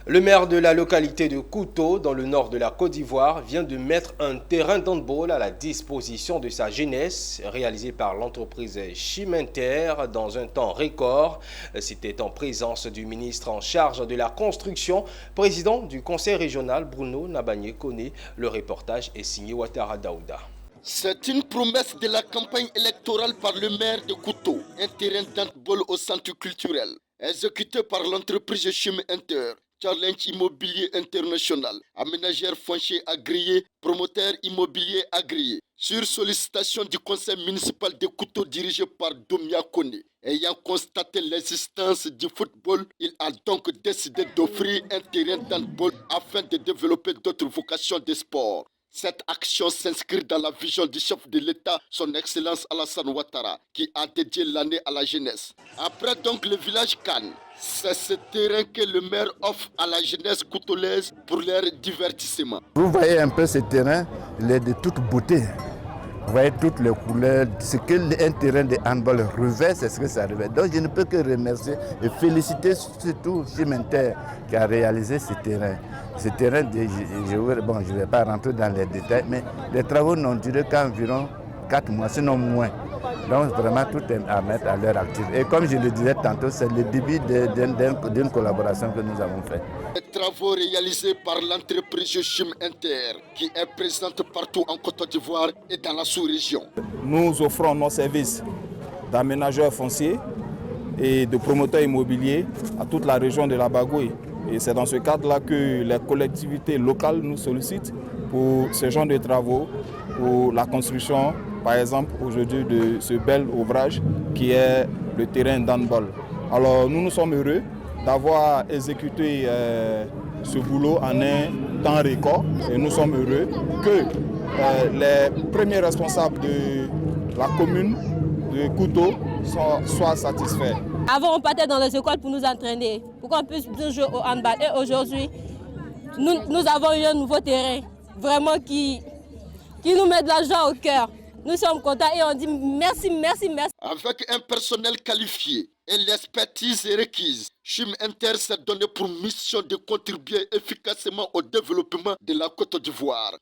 Le maire de la localité de Kouto, dans le nord de la Côte d'Ivoire, vient de mettre un terrain d'handball à la disposition de sa jeunesse, réalisé par l'entreprise Chiminter dans un temps record. C'était en présence du ministre en charge de la construction, président du conseil régional Bruno Nabagné-Koné. Le reportage est signé Ouattara Daouda. C'est une promesse de la campagne électorale par le maire de Kouto, un terrain d'handball au centre culturel, exécuté par l'entreprise Chiminter. Challenge Immobilier International, aménageur foncier agréé, promoteur immobilier agréé. Sur sollicitation du conseil municipal de Kouto dirigé par Domia Kone, ayant constaté l'existence du football, il a donc décidé d'offrir un terrain d'handball afin de développer d'autres vocations de sport. Cette action s'inscrit dans la vision du chef de l'État, son Excellence Alassane Ouattara, qui a dédié l'année à la jeunesse. Après donc le village Cannes, c'est ce terrain que le maire offre à la jeunesse coutolaise pour leur divertissement. Vous voyez un peu ce terrain, il est de toute beauté. Vous voyez toutes les couleurs, ce qu'un terrain de handball revêt, c'est ce que ça revêt. Donc je ne peux que remercier et féliciter surtout Chiminter qui a réalisé ce terrain. Ce terrain, je ne vais pas rentrer dans les détails, mais les travaux n'ont duré qu'environ 4 mois, sinon moins. Donc vraiment tout est à mettre à l'heure actuelle. Et comme je le disais tantôt, c'est le début d'une collaboration que nous avons faite. Les travaux réalisés par l'entreprise Chiminter, qui est présente partout en Côte d'Ivoire et dans la sous-région. Nous offrons nos services d'aménageurs fonciers et de promoteurs immobiliers à toute la région de la Bagoué. Et c'est dans ce cadre-là que les collectivités locales nous sollicitent pour ce genre de travaux, pour la construction, par exemple, aujourd'hui de ce bel ouvrage qui est le terrain d'handball. Alors nous sommes heureux d'avoir exécuté ce boulot en un temps record et nous sommes heureux que les premiers responsables de la commune de Kouto soient satisfaits. Avant, on partait dans les écoles pour nous entraîner, pour qu'on puisse bien jouer au handball. Et aujourd'hui, nous avons eu un nouveau terrain, vraiment qui nous met de la joie au cœur. Nous sommes contents et on dit merci, merci, merci. Avec un personnel qualifié et l'expertise requise, Chiminter s'est donné pour mission de contribuer efficacement au développement de la Côte d'Ivoire.